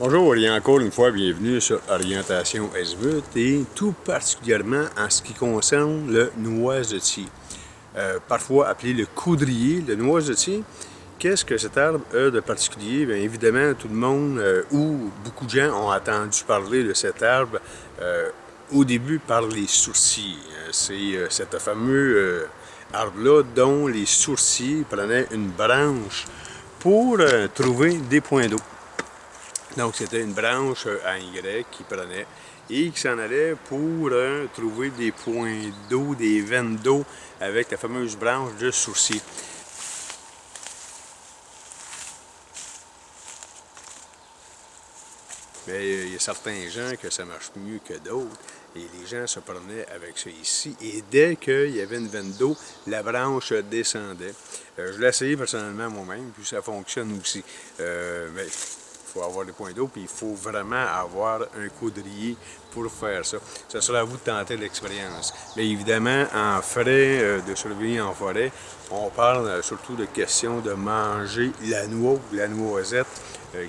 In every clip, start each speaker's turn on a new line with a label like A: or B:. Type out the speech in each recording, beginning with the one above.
A: Bonjour et encore une fois, bienvenue sur Orientation Azimuth et tout particulièrement en ce qui concerne le noisetier. Parfois appelé le coudrier, le noisetier. Qu'est-ce que cet arbre a de particulier? Bien évidemment, tout le monde ou beaucoup de gens ont entendu parler de cet arbre au début par les sourciers. C'est cet fameux arbre-là dont les sourciers prenaient une branche pour trouver des points d'eau. Donc, c'était une branche à Y qui prenait et qui s'en allait pour trouver des points d'eau, des veines d'eau avec la fameuse branche de sourcier. Mais il y a certains gens que ça marche mieux que d'autres et les gens se promenaient avec ça ici. Et dès qu'il y avait une veine d'eau, la branche descendait. Je l'ai essayé personnellement moi-même, puis ça fonctionne aussi. Mais il faut avoir des points d'eau, puis il faut vraiment avoir un coudrier pour faire ça. Ça sera à vous de tenter l'expérience. Mais évidemment, en frais de survie en forêt, on parle surtout de question de manger la noix ou la noisette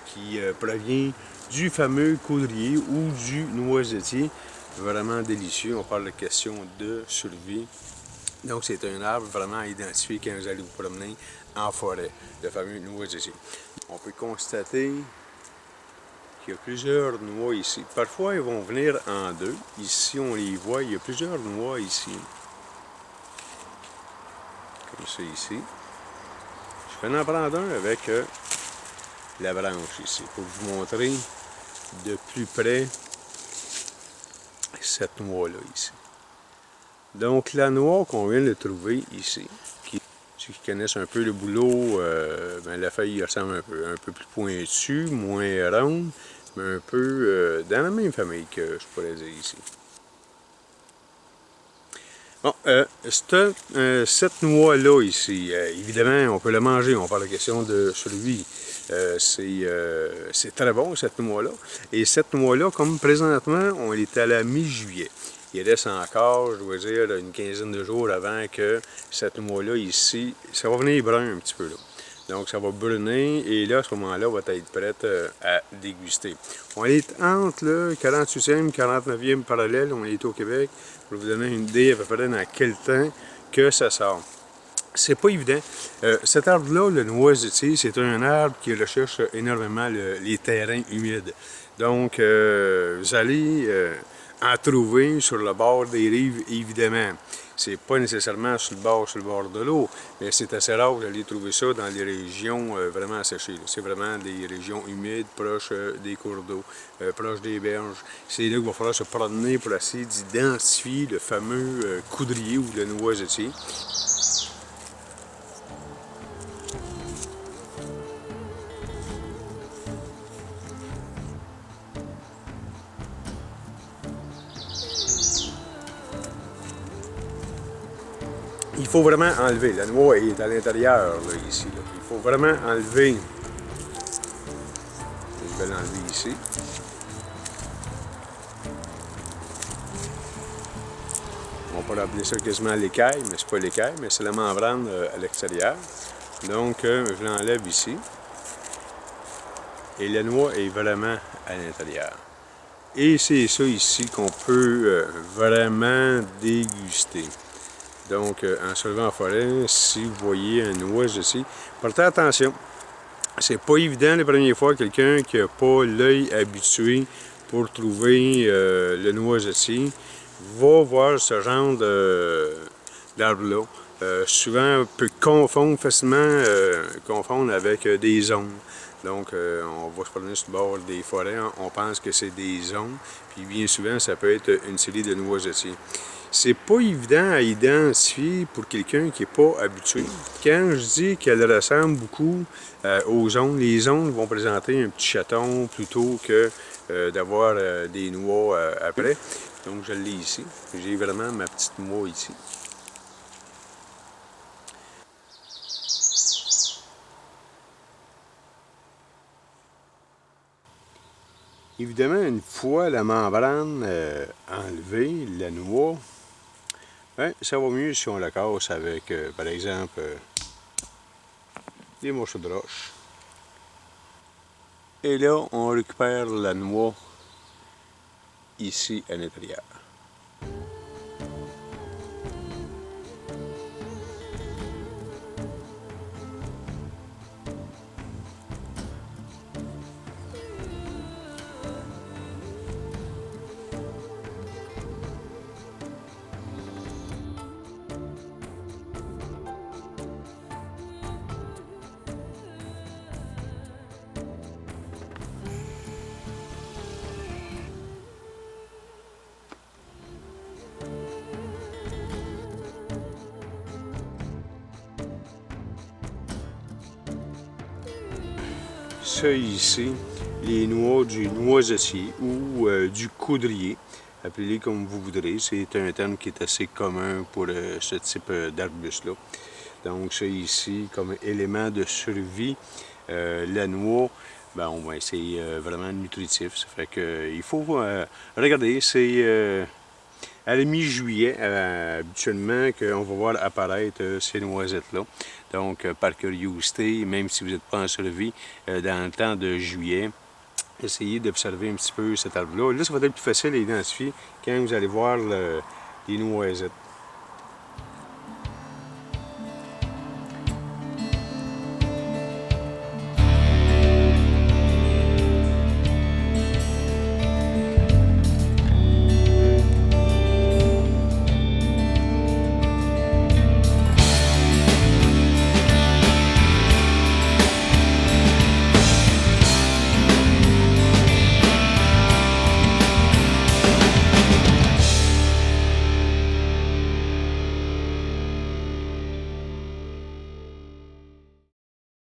A: qui provient du fameux coudrier ou du noisetier. Vraiment délicieux. On parle de question de survie. Donc, c'est un arbre vraiment à identifier quand vous allez vous promener en forêt, le fameux noisetier. On peut constater qu'il y a plusieurs noix ici. Parfois, ils vont venir en deux. Ici, on les voit, il y a plusieurs noix ici. Comme ça ici. Je vais en prendre un avec la branche ici, pour vous montrer de plus près cette noix-là ici. Donc, la noix qu'on vient de trouver ici, ceux qui connaissent un peu le boulot, ben, la feuille ressemble un peu plus pointue, moins ronde, mais un peu dans la même famille que je pourrais dire ici. Bon, cette noix-là ici, évidemment, on peut la manger, on parle de question de survie. C'est très bon, cette noix-là. Et cette noix-là, comme présentement, on est à la mi-juillet. Il reste encore, je dois dire, une quinzaine de jours avant que cette noix-là ici, ça va venir brun un petit peu là. Donc, ça va brunir et là, à ce moment-là, on va être prête à déguster. On est entre le 48e et 49e parallèle, on est au Québec, pour vous donner une idée à peu près dans quel temps que ça sort. C'est pas évident. Cet arbre-là, le noisetier, c'est un arbre qui recherche énormément les terrains humides. Donc, vous allez en trouver sur le bord des rives, évidemment. C'est pas nécessairement sur le bord de l'eau, mais c'est assez rare que vous allez trouver ça dans les régions vraiment asséchées. C'est vraiment des régions humides, proches des cours d'eau, proches des berges. C'est là qu'il va falloir se promener pour essayer d'identifier le fameux coudrier ou le noisetier. Il faut vraiment enlever. La noix est à l'intérieur, ici. Là. Il faut vraiment enlever. Je vais l'enlever ici. On pourrait appeler ça quasiment l'écaille, mais c'est pas l'écaille, mais c'est la membrane à l'extérieur. Donc, je l'enlève ici. Et la noix est vraiment à l'intérieur. Et c'est ça ici qu'on peut vraiment déguster. Donc, en se levant en forêt, si vous voyez un noisetier, portez attention. C'est pas évident les premières fois, quelqu'un qui n'a pas l'œil habitué pour trouver le noisetier va voir ce genre d'arbre-là. Souvent, on peut confondre avec des zones. Donc, on va se promener sur le bord des forêts, on pense que c'est des zones, puis bien souvent, ça peut être une série de noisetiers. C'est pas évident à identifier pour quelqu'un qui n'est pas habitué. Quand je dis qu'elle ressemble beaucoup aux zones, les zones vont présenter un petit chaton plutôt que d'avoir des noix après. Donc, je l'ai ici. J'ai vraiment ma petite noix ici. Évidemment, une fois la membrane enlevée, la noix, ben, ça va mieux si on la casse avec, par exemple, des morceaux de roche. Et là, on récupère la noix ici à l'intérieur. Ça ici, les noix du noisetier ou du coudrier, appelez-les comme vous voudrez, c'est un terme qui est assez commun pour ce type d'arbuste-là. Donc ça ici, comme élément de survie, la noix, ben, c'est vraiment nutritif. Ça fait que il faut regarder, c'est à la mi-juillet, habituellement, qu'on va voir apparaître ces noisettes-là. Donc, par curiosité, même si vous n'êtes pas en survie, dans le temps de juillet, essayez d'observer un petit peu cet arbre-là. Là, ça va être plus facile à identifier quand vous allez voir les noisettes.